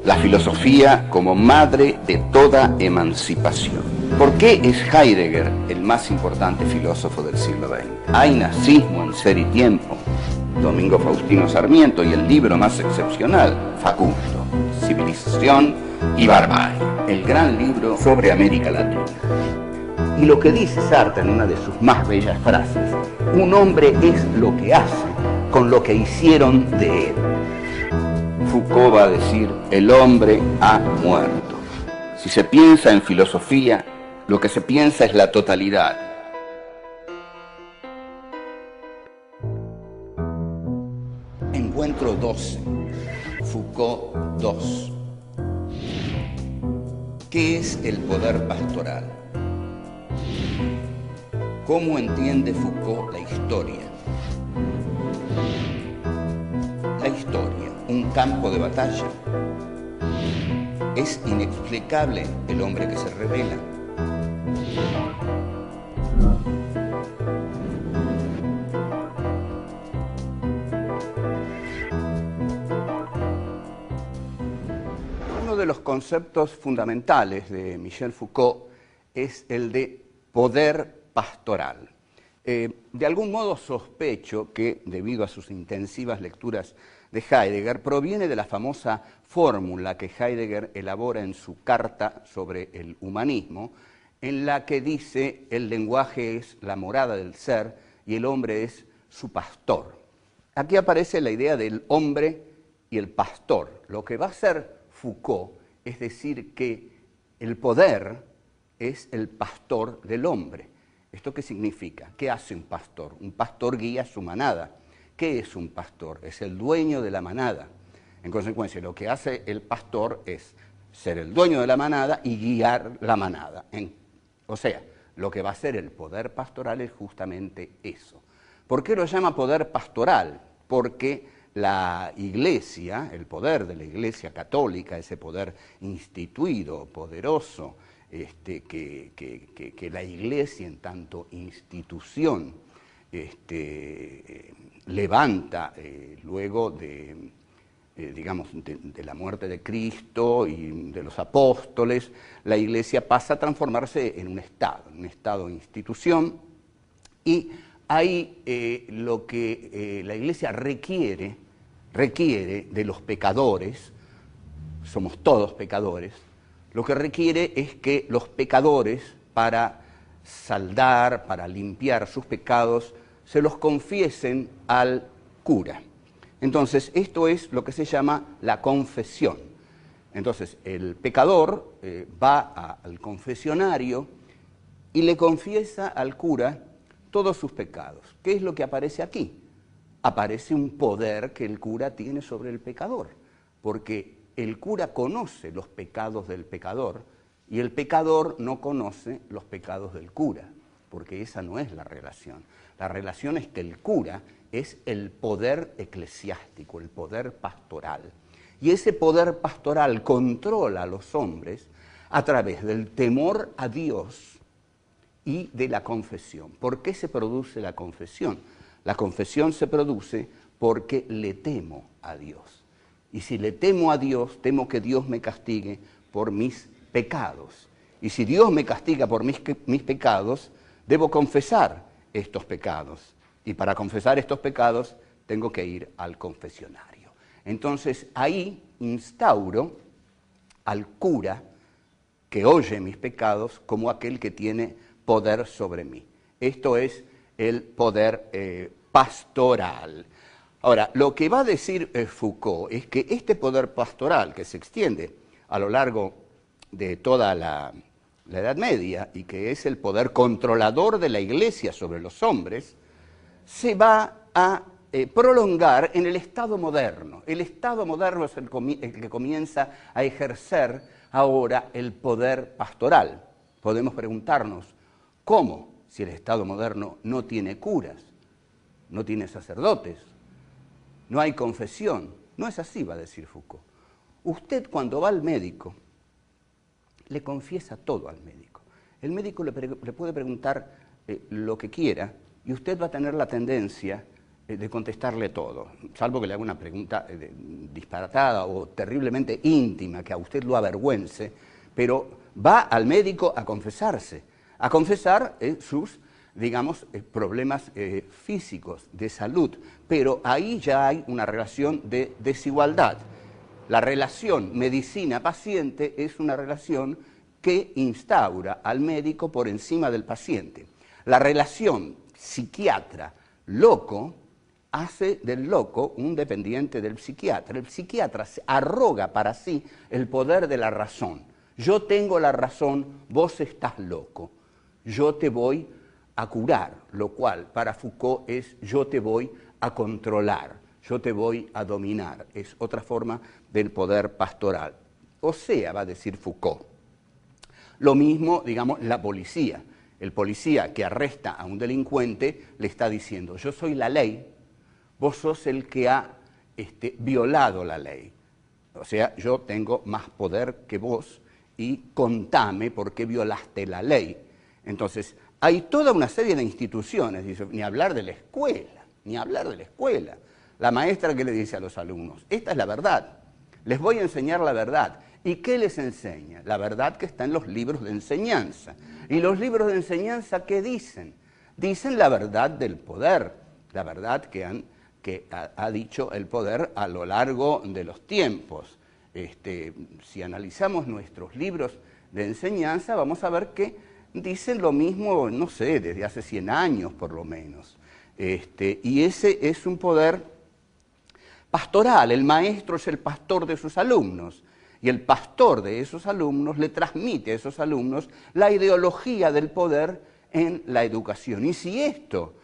la filosofía como madre de toda emancipación. ¿Por qué es Heidegger el más importante filósofo del siglo XX? Hay nazismo en Ser y Tiempo, Domingo Faustino Sarmiento, y el libro más excepcional, Facundo, Civilización y Barbarie, el gran libro sobre América Latina. Y lo que dice Sartre en una de sus más bellas frases: un hombre es lo que hace con lo que hicieron de él. Foucault va a decir: el hombre ha muerto. Si se piensa en filosofía, lo que se piensa es la totalidad. Encuentro 12, Foucault 2. ¿Qué es el poder pastoral? ¿Cómo entiende Foucault la historia? La historia, un campo de batalla. ¿Es inexplicable el hombre que se revela? Uno de los conceptos fundamentales de Michel Foucault es el de poder pastoral. De algún modo sospecho que, debido a sus intensivas lecturas de Heidegger, proviene de la famosa fórmula que Heidegger elabora en su carta sobre el humanismo, en la que dice: el lenguaje es la morada del ser y el hombre es su pastor. Aquí aparece la idea del hombre y el pastor. Lo que va a hacer Foucault es decir que el poder es el pastor del hombre. ¿Esto qué significa? ¿Qué hace un pastor? Un pastor guía su manada. ¿Qué es un pastor? Es el dueño de la manada. En consecuencia, lo que hace el pastor es ser el dueño de la manada y guiar la manada. O sea, lo que va a hacer el poder pastoral es justamente eso. ¿Por qué lo llama poder pastoral? Porque la Iglesia, el poder de la Iglesia católica, ese poder instituido, poderoso, que la Iglesia en tanto institución levanta luego de la muerte de Cristo y de los apóstoles, la Iglesia pasa a transformarse en un Estado institución, y ahí lo que la Iglesia requiere de los pecadores, somos todos pecadores, lo que requiere es que los pecadores, para saldar, para limpiar sus pecados, se los confiesen al cura. Entonces, esto es lo que se llama la confesión. Entonces, el pecador va al confesionario y le confiesa al cura todos sus pecados. ¿Qué es lo que aparece aquí? Aparece un poder que el cura tiene sobre el pecador, porque el cura conoce los pecados del pecador y el pecador no conoce los pecados del cura, porque esa no es la relación. La relación es que el cura es el poder eclesiástico, el poder pastoral. Y ese poder pastoral controla a los hombres a través del temor a Dios y de la confesión. ¿Por qué se produce la confesión? La confesión se produce porque le temo a Dios. Y si le temo a Dios, temo que Dios me castigue por mis pecados. Y si Dios me castiga por mis pecados, debo confesar estos pecados. Y para confesar estos pecados, tengo que ir al confesionario. Entonces, ahí instauro al cura que oye mis pecados como aquel que tiene poder sobre mí. Esto es el poder pastoral. Ahora, lo que va a decir Foucault es que este poder pastoral, que se extiende a lo largo de toda la Edad Media y que es el poder controlador de la Iglesia sobre los hombres, se va a prolongar en el Estado moderno. El Estado moderno es el que comienza a ejercer ahora el poder pastoral. Podemos preguntarnos, ¿cómo? Si el Estado moderno no tiene curas, no tiene sacerdotes, no hay confesión. No es así, va a decir Foucault. Usted, cuando va al médico, le confiesa todo al médico. El médico le puede preguntar lo que quiera y usted va a tener la tendencia de contestarle todo, salvo que le haga una pregunta disparatada o terriblemente íntima, que a usted lo avergüence, pero va al médico a confesarse, a confesar sus, digamos, problemas físicos, de salud, pero ahí ya hay una relación de desigualdad. La relación medicina-paciente es una relación que instaura al médico por encima del paciente. La relación psiquiatra-loco hace del loco un dependiente del psiquiatra. El psiquiatra se arroga para sí el poder de la razón. Yo tengo la razón, vos estás loco. Yo te voy a curar, lo cual para Foucault es yo te voy a controlar, yo te voy a dominar. Es otra forma del poder pastoral. O sea, va a decir Foucault. Lo mismo, digamos, la policía. El policía que arresta a un delincuente le está diciendo, yo soy la ley, vos sos el que ha violado la ley. O sea, yo tengo más poder que vos y contame por qué violaste la ley. Entonces, hay toda una serie de instituciones, dice, ni hablar de la escuela, ni hablar de la escuela. La maestra que le dice a los alumnos, esta es la verdad, les voy a enseñar la verdad. ¿Y qué les enseña? La verdad que está en los libros de enseñanza. ¿Y los libros de enseñanza qué dicen? Dicen la verdad del poder, la verdad que ha dicho el poder a lo largo de los tiempos. Si analizamos nuestros libros de enseñanza, vamos a ver que dicen lo mismo, no sé, desde hace 100 años por lo menos. Y ese es un poder pastoral. El maestro es el pastor de sus alumnos. Y el pastor de esos alumnos le transmite a esos alumnos la ideología del poder en la educación. Y si esto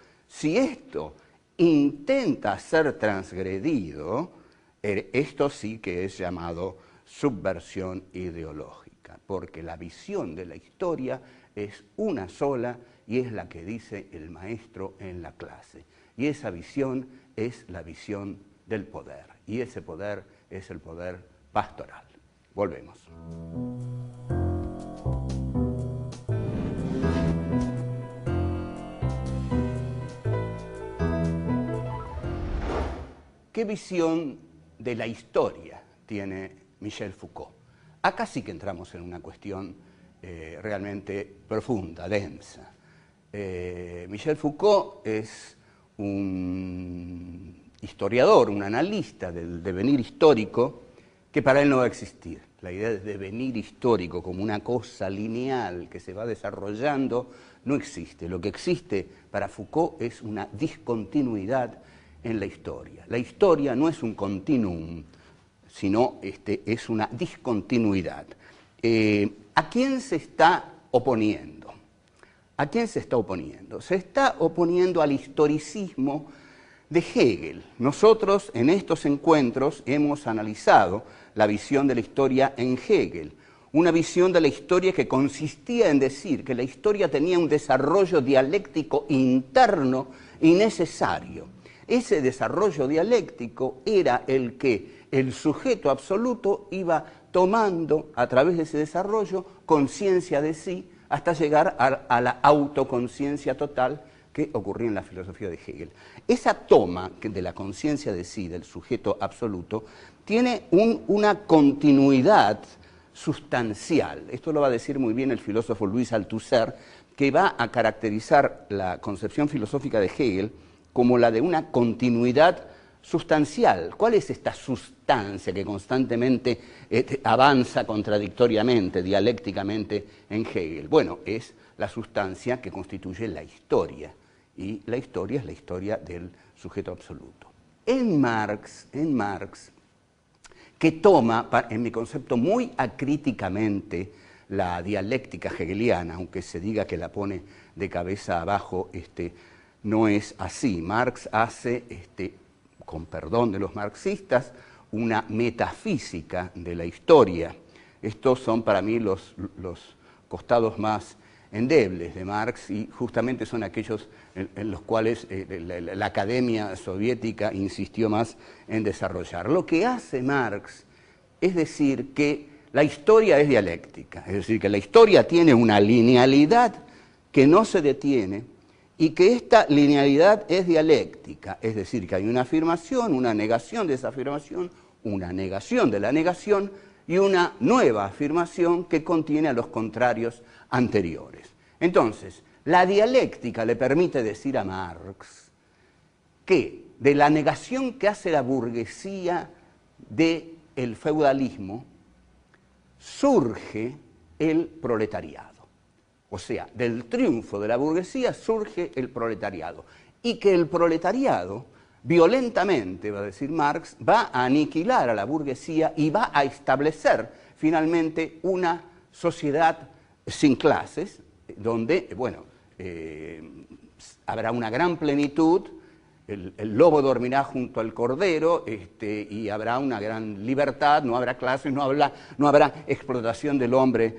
intenta ser transgredido, esto sí que es llamado subversión ideológica, porque la visión de la historia es una sola y es la que dice el maestro en la clase. Y esa visión es la visión del poder, y ese poder es el poder pastoral. Volvemos. ¿Qué visión de la historia tiene Michel Foucault? Acá sí que entramos en una cuestión realmente profunda, densa. Michel Foucault es un historiador, un analista del devenir histórico que para él no va a existir. La idea de devenir histórico como una cosa lineal que se va desarrollando no existe. Lo que existe para Foucault es una discontinuidad en la historia. La historia no es un continuum, sino es una discontinuidad. ¿A quién se está oponiendo? ¿A quién se está oponiendo? Se está oponiendo al historicismo de Hegel. Nosotros en estos encuentros hemos analizado la visión de la historia en Hegel, una visión de la historia que consistía en decir que la historia tenía un desarrollo dialéctico interno y necesario. Ese desarrollo dialéctico era el que el sujeto absoluto iba tomando a través de ese desarrollo conciencia de sí hasta llegar a la autoconciencia total que ocurría en la filosofía de Hegel. Esa toma de la conciencia de sí, del sujeto absoluto, tiene una continuidad sustancial. Esto lo va a decir muy bien el filósofo Louis Althusser, que va a caracterizar la concepción filosófica de Hegel como la de una continuidad sustancial. ¿Cuál es esta sustancia que constantemente avanza contradictoriamente, dialécticamente en Hegel? Bueno, es la sustancia que constituye la historia, y la historia es la historia del sujeto absoluto. En Marx, que toma, en mi concepto, muy acríticamente la dialéctica hegeliana, aunque se diga que la pone de cabeza abajo, no es así. Marx hace, con perdón de los marxistas, una metafísica de la historia. Estos son para mí los costados más endebles de Marx, y justamente son aquellos en los cuales la Academia Soviética insistió más en desarrollar. Lo que hace Marx es decir que la historia es dialéctica, es decir, que la historia tiene una linealidad que no se detiene y que esta linealidad es dialéctica, es decir, que hay una afirmación, una negación de esa afirmación, una negación de la negación y una nueva afirmación que contiene a los contrarios anteriores. Entonces, la dialéctica le permite decir a Marx que de la negación que hace la burguesía del feudalismo surge el proletariado. O sea, del triunfo de la burguesía surge el proletariado. Y que el proletariado, violentamente, va a decir Marx, va a aniquilar a la burguesía y va a establecer finalmente una sociedad sin clases, donde, bueno, habrá una gran plenitud, el lobo dormirá junto al cordero, y habrá una gran libertad, no habrá clases, no habrá explotación del hombre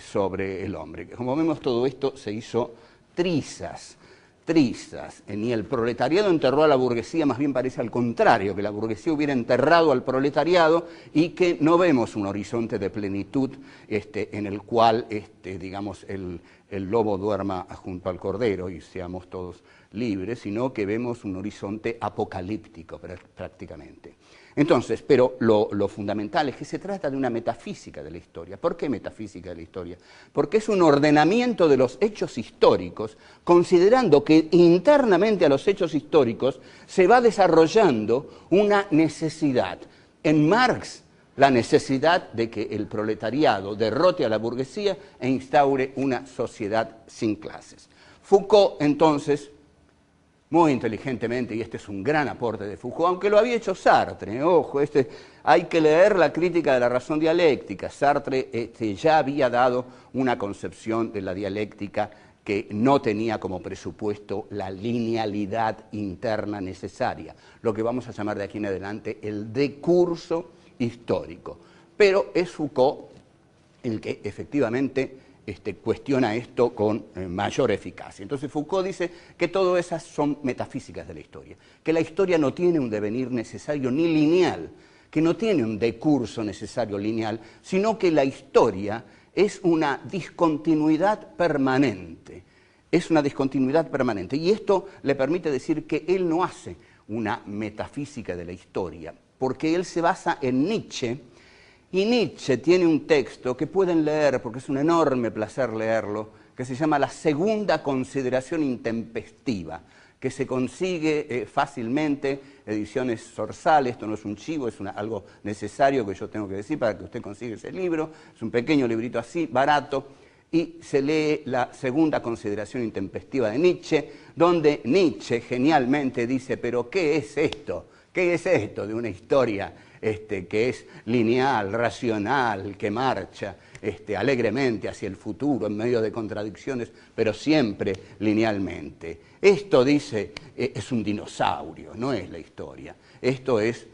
sobre el hombre. Como vemos, todo esto se hizo trizas. Ni el proletariado enterró a la burguesía, más bien parece al contrario, que la burguesía hubiera enterrado al proletariado y que no vemos un horizonte de plenitud en el cual, digamos, el lobo duerma junto al cordero y seamos todos libres, sino que vemos un horizonte apocalíptico prácticamente. Entonces, pero lo fundamental es que se trata de una metafísica de la historia. ¿Por qué metafísica de la historia? Porque es un ordenamiento de los hechos históricos, considerando que internamente a los hechos históricos se va desarrollando una necesidad. En Marx, la necesidad de que el proletariado derrote a la burguesía e instaure una sociedad sin clases. Foucault, entonces, muy inteligentemente, y este es un gran aporte de Foucault, aunque lo había hecho Sartre, ojo, hay que leer la crítica de la razón dialéctica. Sartre ya había dado una concepción de la dialéctica que no tenía como presupuesto la linealidad interna necesaria, lo que vamos a llamar de aquí en adelante el decurso histórico. Pero es Foucault el que efectivamente cuestiona esto con mayor eficacia. Entonces Foucault dice que todas esas son metafísicas de la historia, que la historia no tiene un devenir necesario ni lineal, que no tiene un decurso necesario lineal, sino que la historia es una discontinuidad permanente, y esto le permite decir que él no hace una metafísica de la historia, porque él se basa en Nietzsche. Y Nietzsche tiene un texto que pueden leer, porque es un enorme placer leerlo, que se llama La segunda consideración intempestiva, que se consigue fácilmente, ediciones Zorzal. Esto no es un chivo, es algo necesario que yo tengo que decir para que usted consiga ese libro. Es un pequeño librito así, barato, y se lee La segunda consideración intempestiva de Nietzsche, donde Nietzsche genialmente dice, pero ¿qué es esto? ¿Qué es esto de una historia que es lineal, racional, que marcha alegremente hacia el futuro en medio de contradicciones, pero siempre linealmente? Esto, dice, es un dinosaurio, no es la historia. Esto es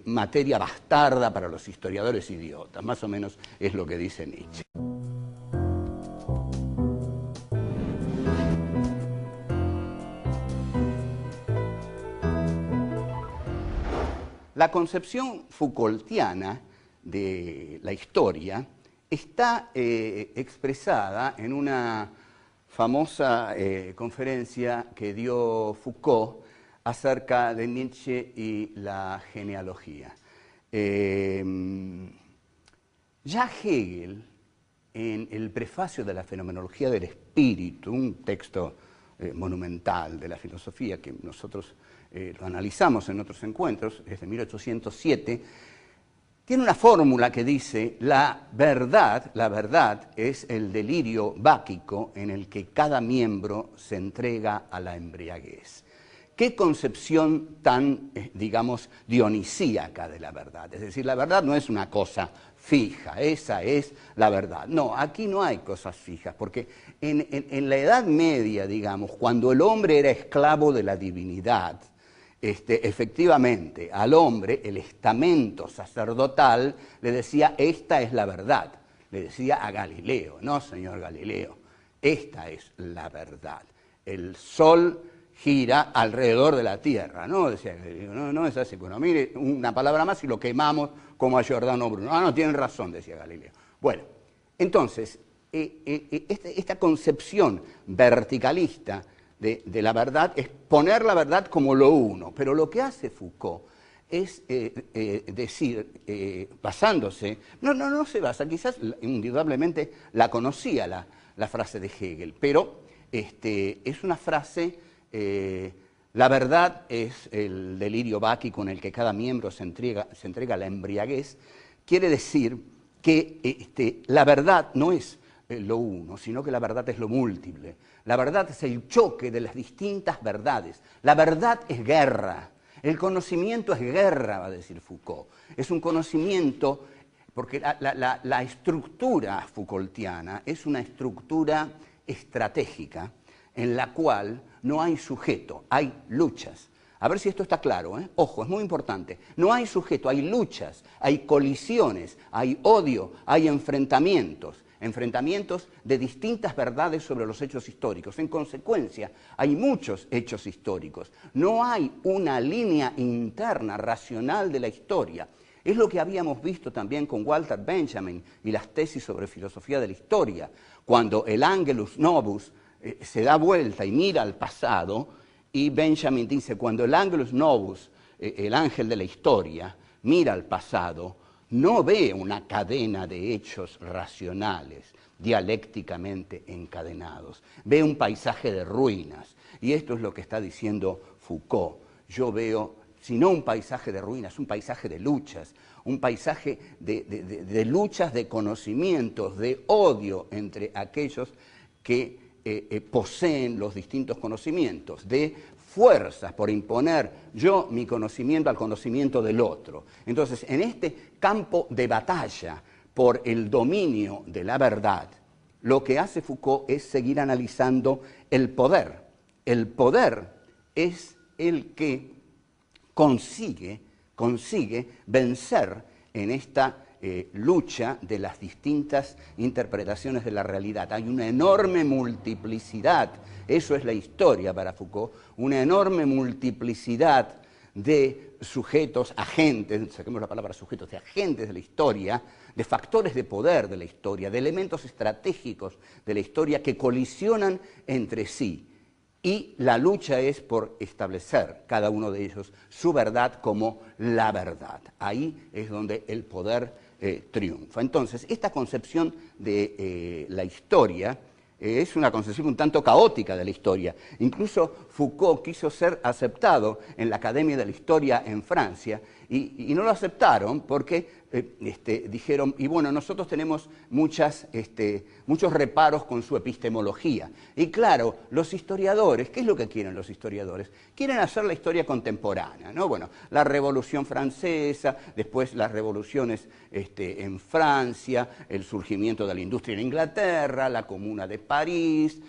materia bastarda para los historiadores idiotas, más o menos es lo que dice Nietzsche. La concepción Foucaultiana de la historia está expresada en una famosa conferencia que dio Foucault acerca de Nietzsche y la genealogía. Ya Hegel, en el prefacio de la fenomenología del espíritu, un texto monumental de la filosofía que nosotros lo analizamos en otros encuentros, desde 1807, tiene una fórmula que dice: la verdad es el delirio báquico en el que cada miembro se entrega a la embriaguez. ¿Qué concepción tan, digamos, dionisíaca de la verdad? Es decir, la verdad no es una cosa fija, esa es la verdad. No, aquí no hay cosas fijas, porque en la Edad Media, digamos, cuando el hombre era esclavo de la divinidad, efectivamente, al hombre el estamento sacerdotal le decía: esta es la verdad. Le decía a Galileo: no, señor Galileo, esta es la verdad. El sol gira alrededor de la tierra, ¿no? Decía Galileo, no es así. Bueno, mire, una palabra más y lo quemamos como a Giordano Bruno. Ah, no, tienen razón, decía Galileo. Bueno, entonces, esta concepción verticalista de la verdad es poner la verdad como lo uno, pero lo que hace Foucault es decir, basándose, no se basa, quizás indudablemente la conocía la frase de Hegel, pero es una frase, la verdad es el delirio báquico en el que cada miembro se entrega a la embriaguez, quiere decir que la verdad no es lo uno, sino que la verdad es lo múltiple. La verdad es el choque de las distintas verdades. La verdad es guerra. El conocimiento es guerra, va a decir Foucault. Es un conocimiento, porque la estructura Foucaultiana es una estructura estratégica en la cual no hay sujeto, hay luchas. A ver si esto está claro, ¿eh? Ojo, es muy importante. No hay sujeto, hay luchas, hay colisiones, hay odio, hay enfrentamientos de distintas verdades sobre los hechos históricos. En consecuencia, hay muchos hechos históricos. No hay una línea interna racional de la historia. Es lo que habíamos visto también con Walter Benjamin y las tesis sobre filosofía de la historia. Cuando el Angelus Novus se da vuelta y mira al pasado, y Benjamin dice, cuando el Angelus Novus, el ángel de la historia, mira al pasado, no ve una cadena de hechos racionales, dialécticamente encadenados. Ve un paisaje de ruinas. Y esto es lo que está diciendo Foucault. Yo veo, si no un paisaje de ruinas, un paisaje de luchas, un paisaje de luchas, de conocimientos, de odio entre aquellos que poseen los distintos conocimientos, de fuerzas por imponer yo mi conocimiento al conocimiento del otro. Entonces, en este campo de batalla por el dominio de la verdad, lo que hace Foucault es seguir analizando el poder. El poder es el que consigue vencer en esta lucha de las distintas interpretaciones de la realidad. Hay una enorme multiplicidad, eso es la historia para Foucault, una enorme multiplicidad de sujetos, agentes, saquemos la palabra sujetos, de agentes de la historia, de factores de poder de la historia, de elementos estratégicos de la historia que colisionan entre sí. Y la lucha es por establecer cada uno de ellos su verdad como la verdad. Ahí es donde el poder triunfa. Entonces, esta concepción de la historia es una concepción un tanto caótica de la historia. Incluso Foucault quiso ser aceptado en la Academia de la Historia en Francia y no lo aceptaron porque dijeron, y bueno, nosotros tenemos muchos reparos con su epistemología. Y claro, los historiadores, ¿qué es lo que quieren los historiadores? Quieren hacer la historia contemporánea, ¿no? Bueno, la Revolución Francesa, después las revoluciones en Francia, el surgimiento de la industria en Inglaterra, la Comuna de París,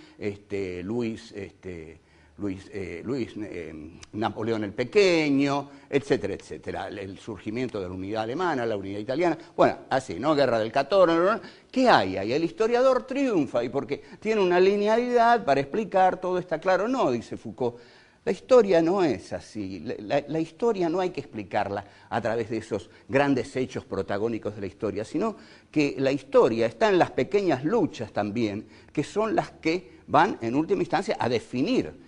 Napoleón el Pequeño, etcétera, etcétera. El surgimiento de la unidad alemana, la unidad italiana, bueno, así, ¿no? Guerra del 14, ¿qué hay ahí? El historiador triunfa y porque tiene una linealidad para explicar, todo está claro. No, dice Foucault, la historia no es así. La historia no hay que explicarla a través de esos grandes hechos protagónicos de la historia, sino que la historia está en las pequeñas luchas también, que son las que van, en última instancia, a definir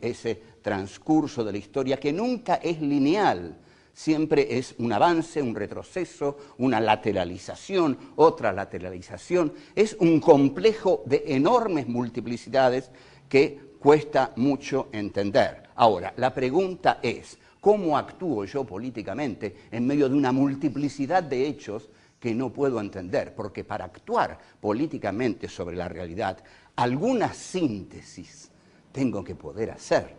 ese transcurso de la historia que nunca es lineal, siempre es un avance, un retroceso, una lateralización, otra lateralización, es un complejo de enormes multiplicidades que cuesta mucho entender. Ahora, la pregunta es, ¿cómo actúo yo políticamente en medio de una multiplicidad de hechos que no puedo entender? Porque para actuar políticamente sobre la realidad, alguna síntesis tengo que poder hacer,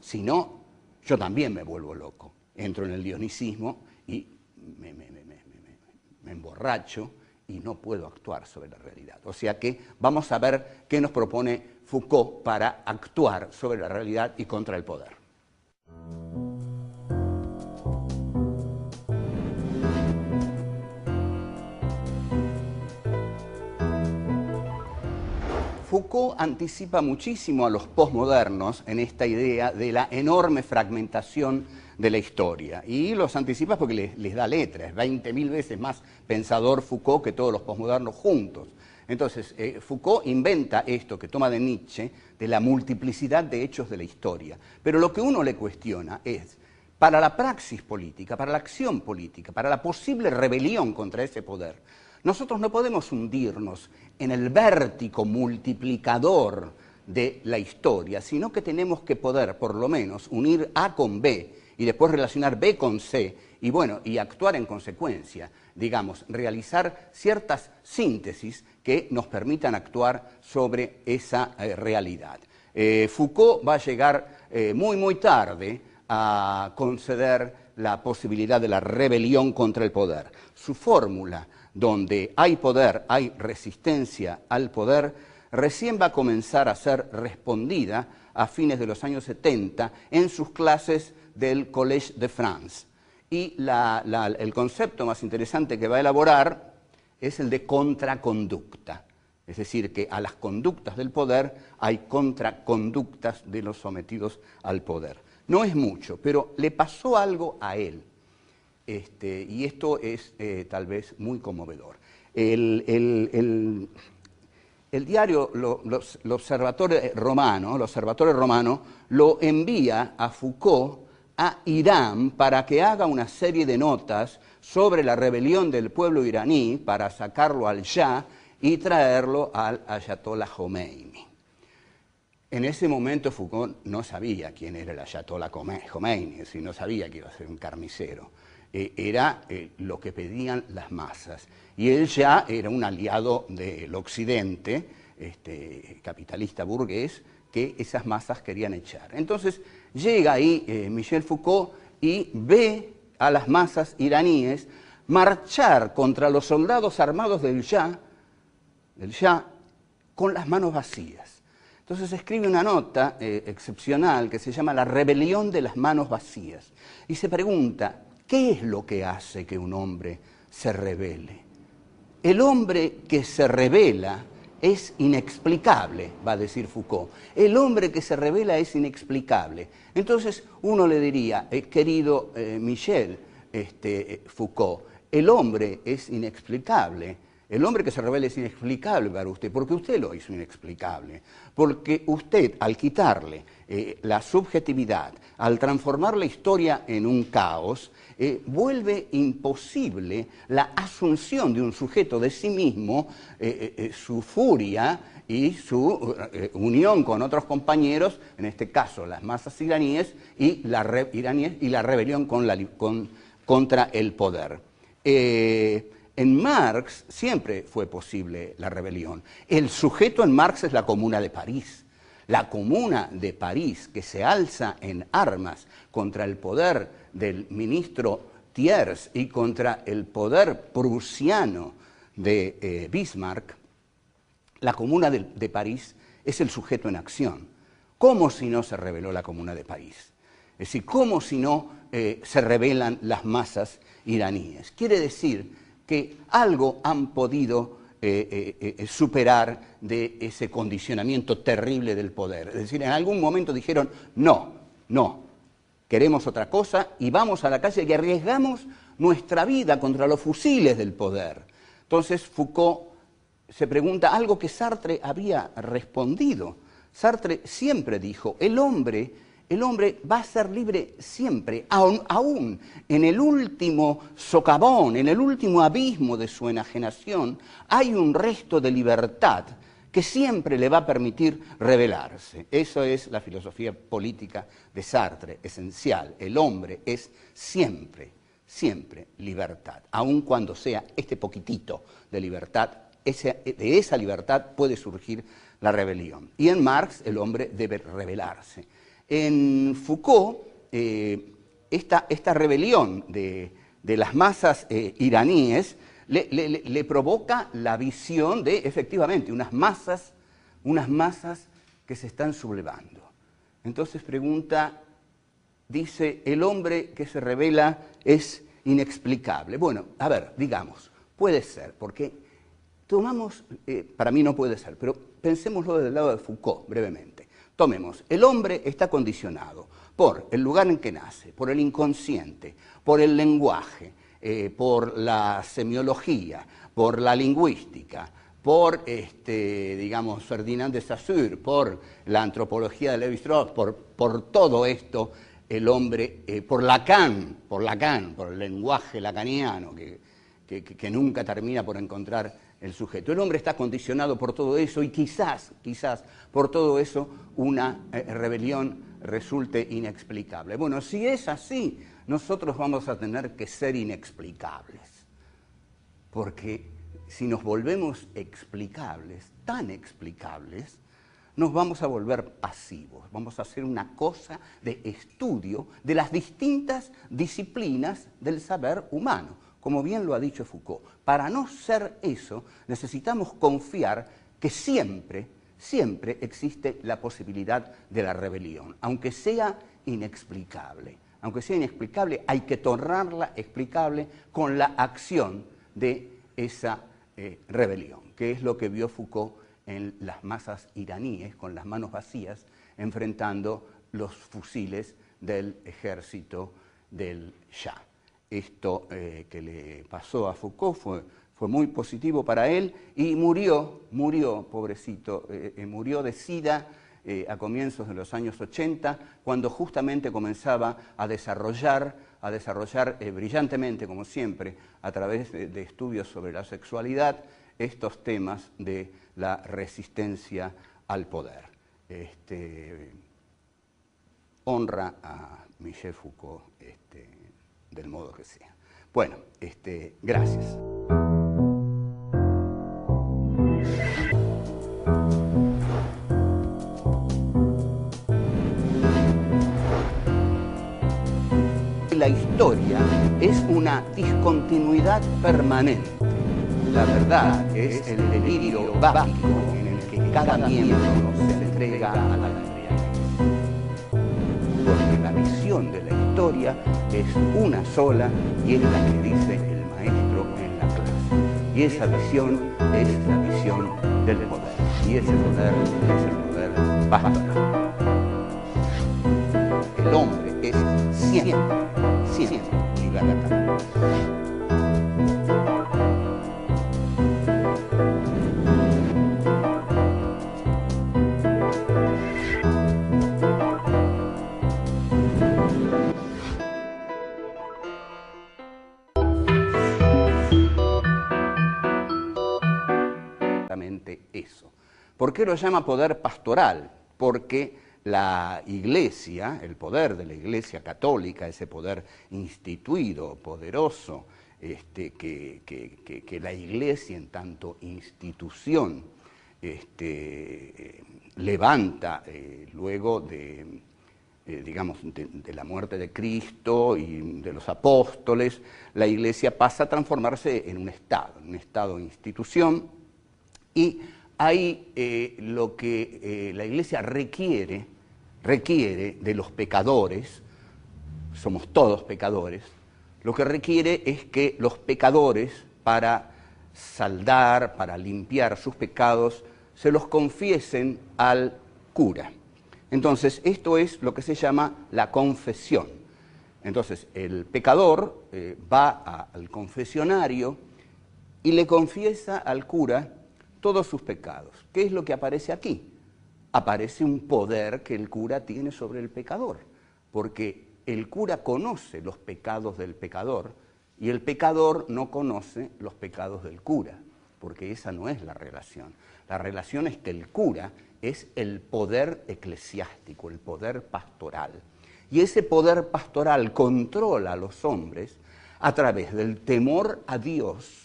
si no, yo también me vuelvo loco, entro en el dionicismo y me emborracho y no puedo actuar sobre la realidad. O sea que vamos a ver qué nos propone Foucault para actuar sobre la realidad y contra el poder. Foucault anticipa muchísimo a los posmodernos en esta idea de la enorme fragmentación de la historia. Y los anticipa porque les da letra, es 20.000 veces más pensador Foucault que todos los posmodernos juntos. Entonces, Foucault inventa esto que toma de Nietzsche, de la multiplicidad de hechos de la historia. Pero lo que uno le cuestiona es, para la praxis política, para la acción política, para la posible rebelión contra ese poder, nosotros no podemos hundirnos en el vértigo multiplicador de la historia, sino que tenemos que poder, por lo menos, unir A con B y después relacionar B con C y, bueno, y actuar en consecuencia, digamos, realizar ciertas síntesis que nos permitan actuar sobre esa realidad. Foucault va a llegar muy tarde a conceder la posibilidad de la rebelión contra el poder. Su fórmula, donde hay poder, hay resistencia al poder, recién va a comenzar a ser respondida a fines de los años 70 en sus clases del Collège de France. Y el concepto más interesante que va a elaborar es el de contraconducta. Es decir, que a las conductas del poder hay contraconductas de los sometidos al poder. No es mucho, pero le pasó algo a él. Y esto es tal vez muy conmovedor. El diario l'Osservatore Romano lo envía a Foucault a Irán para que haga una serie de notas sobre la rebelión del pueblo iraní para sacarlo al Shah y traerlo al Ayatollah Khomeini. En ese momento Foucault no sabía quién era el Ayatollah Khomeini, es decir, no sabía que iba a ser un carnicero. Era lo que pedían las masas. Y él ya era un aliado del occidente, capitalista burgués, que esas masas querían echar. Entonces llega ahí Michel Foucault y ve a las masas iraníes marchar contra los soldados armados del Shah con las manos vacías. Entonces escribe una nota excepcional que se llama La rebelión de las manos vacías. Y se pregunta, ¿qué es lo que hace que un hombre se rebele? El hombre que se rebela es inexplicable, va a decir Foucault. El hombre que se rebela es inexplicable. Entonces uno le diría, querido Michel Foucault, el hombre es inexplicable. El hombre que se revela es inexplicable para usted, porque usted lo hizo inexplicable. Porque usted, al quitarle la subjetividad, al transformar la historia en un caos, vuelve imposible la asunción de un sujeto de sí mismo, su furia y su unión con otros compañeros, en este caso las masas iraníes, y la rebelión contra el poder. En Marx siempre fue posible la rebelión. El sujeto en Marx es la Comuna de París. La Comuna de París, que se alza en armas contra el poder del ministro Thiers y contra el poder prusiano de Bismarck, la Comuna de París es el sujeto en acción. ¿Cómo si no se rebeló la Comuna de París? Es decir, ¿cómo si no se rebelan las masas iraníes? Quiere decir que algo han podido superar de ese condicionamiento terrible del poder. Es decir, en algún momento dijeron, no, queremos otra cosa y vamos a la calle y arriesgamos nuestra vida contra los fusiles del poder. Entonces Foucault se pregunta algo que Sartre había respondido. Sartre siempre dijo, el hombre va a ser libre siempre, aún en el último socavón, en el último abismo de su enajenación, hay un resto de libertad que siempre le va a permitir rebelarse. Eso es la filosofía política de Sartre, esencial. El hombre es siempre libertad, aun cuando sea este poquitito de libertad, de esa libertad puede surgir la rebelión. Y en Marx el hombre debe rebelarse. En Foucault, esta rebelión de las masas iraníes le provoca la visión de, efectivamente, unas masas que se están sublevando. Entonces dice, el hombre que se rebela es inexplicable. Bueno, a ver, digamos, puede ser, porque para mí no puede ser, pero pensémoslo desde el lado de Foucault, brevemente. Tomemos, el hombre está condicionado por el lugar en que nace, por el inconsciente, por el lenguaje, por la semiología, por la lingüística, por digamos, Ferdinand de Saussure, por la antropología de Lévi-Strauss, por todo esto, el hombre, por Lacan, por el lenguaje lacaniano, que nunca termina por encontrar el sujeto. El hombre está condicionado por todo eso y quizás por todo eso una rebelión resulte inexplicable. Bueno, si es así, nosotros vamos a tener que ser inexplicables, porque si nos volvemos explicables, tan explicables, nos vamos a volver pasivos, vamos a hacer una cosa de estudio de las distintas disciplinas del saber humano, como bien lo ha dicho Foucault. Para no ser eso, necesitamos confiar que siempre existe la posibilidad de la rebelión, aunque sea inexplicable. Aunque sea inexplicable, hay que tornarla explicable con la acción de esa rebelión, que es lo que vio Foucault en las masas iraníes, con las manos vacías, enfrentando los fusiles del ejército del Shah. Esto que le pasó a Foucault fue muy positivo para él y murió, pobrecito, murió de SIDA a comienzos de los años 80, cuando justamente comenzaba a desarrollar brillantemente, como siempre, a través de estudios sobre la sexualidad, estos temas de la resistencia al poder. Honra a Michel Foucault del modo que sea. Bueno, gracias. La historia es una discontinuidad permanente. La verdad es el delirio básico en el que cada miembro se entrega a la realidad. Porque la visión de la historia es una sola y es la que dice el maestro en la clase. Y esa visión es la visión del poder. Y ese poder es el poder pastoral. El hombre es siempre libertador. Eso. ¿Por qué lo llama poder pastoral? Porque la Iglesia, el poder de la Iglesia católica, ese poder instituido, poderoso, que la Iglesia en tanto institución levanta luego digamos, de la muerte de Cristo y de los apóstoles, la Iglesia pasa a transformarse en un Estado institución. Y ahí lo que la Iglesia requiere de los pecadores, somos todos pecadores, lo que requiere es que los pecadores, para saldar, para limpiar sus pecados, se los confiesen al cura. Entonces, esto es lo que se llama la confesión. Entonces, el pecador va al confesionario y le confiesa al cura todos sus pecados. ¿Qué es lo que aparece aquí? Aparece un poder que el cura tiene sobre el pecador, porque el cura conoce los pecados del pecador y el pecador no conoce los pecados del cura, porque esa no es la relación. La relación es que el cura es el poder eclesiástico, el poder pastoral. Y ese poder pastoral controla a los hombres a través del temor a Dios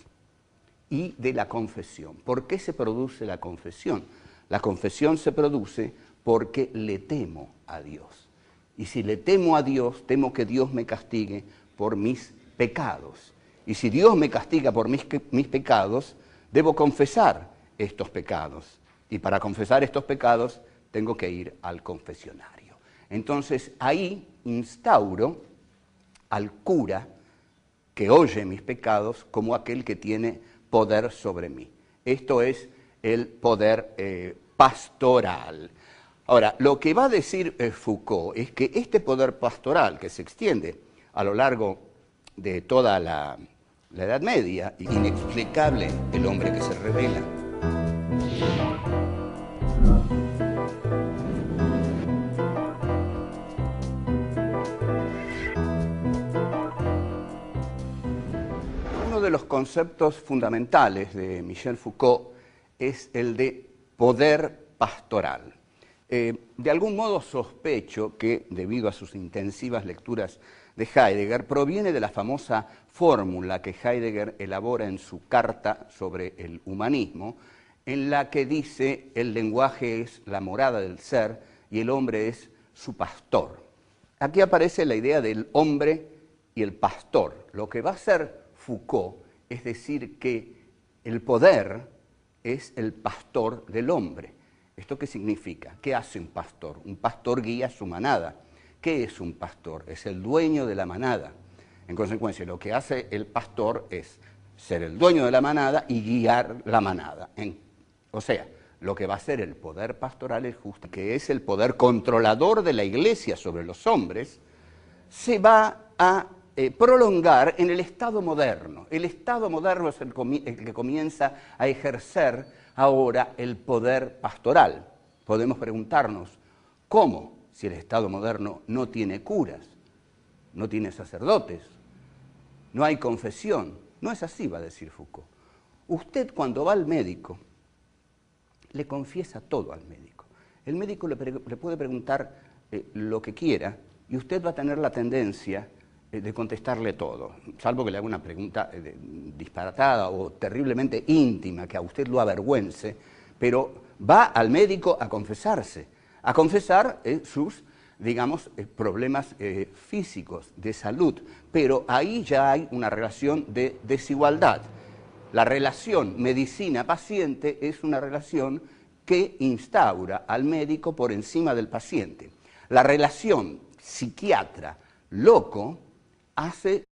y de la confesión. ¿Por qué se produce la confesión? La confesión se produce porque le temo a Dios. Y si le temo a Dios, temo que Dios me castigue por mis pecados. Y si Dios me castiga por mis pecados, debo confesar estos pecados. Y para confesar estos pecados, tengo que ir al confesionario. Entonces, ahí instauro al cura que oye mis pecados como aquel que tiene poder sobre mí. Esto es el poder pastoral. Ahora, lo que va a decir Foucault es que este poder pastoral que se extiende a lo largo de toda la Edad Media, inexplicable el hombre que se revela, de los conceptos fundamentales de Michel Foucault es el de poder pastoral. De algún modo sospecho que, debido a sus intensivas lecturas de Heidegger, proviene de la famosa fórmula que Heidegger elabora en su Carta sobre el humanismo, en la que dice el lenguaje es la morada del ser y el hombre es su pastor. Aquí aparece la idea del hombre y el pastor. Lo que va a hacer Foucault es decir que el poder es el pastor del hombre. ¿Esto qué significa? ¿Qué hace un pastor? Un pastor guía su manada. ¿Qué es un pastor? Es el dueño de la manada. En consecuencia, lo que hace el pastor es ser el dueño de la manada y guiar la manada. O sea, lo que va a hacer el poder pastoral es justo, que es el poder controlador de la Iglesia sobre los hombres, se va a prolongar en el Estado moderno. El Estado moderno es el que comienza a ejercer ahora el poder pastoral. Podemos preguntarnos, ¿cómo? Si el Estado moderno no tiene curas, no tiene sacerdotes, no hay confesión. No es así, va a decir Foucault. Usted cuando va al médico, le confiesa todo al médico. El médico le puede preguntar lo que quiera y usted va a tener la tendencia de contestarle todo, salvo que le haga una pregunta disparatada o terriblemente íntima que a usted lo avergüence, pero va al médico a confesarse, a confesar sus, digamos, problemas físicos, de salud, pero ahí ya hay una relación de desigualdad. La relación medicina-paciente es una relación que instaura al médico por encima del paciente. La relación psiquiatra-loco hace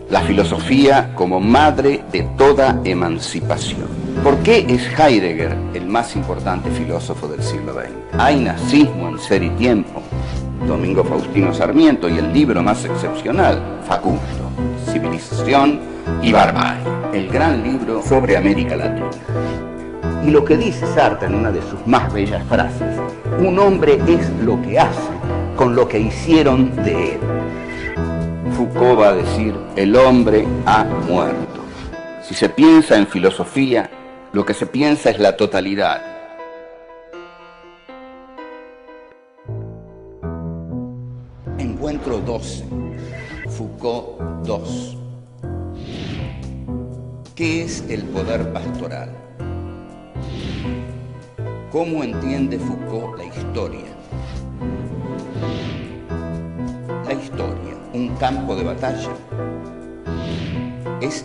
la filosofía como madre de toda emancipación. ¿Por qué es Heidegger el más importante filósofo del siglo XX? Hay nazismo en Ser y Tiempo, Domingo Faustino Sarmiento, y el libro más excepcional, Facundo, Civilización y Barbarie, el gran libro sobre América Latina. Y lo que dice Sartre en una de sus más bellas frases, un hombre es lo que hace con lo que hicieron de él. Foucault va a decir, el hombre ha muerto. Si se piensa en filosofía, lo que se piensa es la totalidad. Encuentro 12, Foucault 2. ¿Qué es el poder pastoral? ¿Cómo entiende Foucault la historia? La historia, un campo de batalla.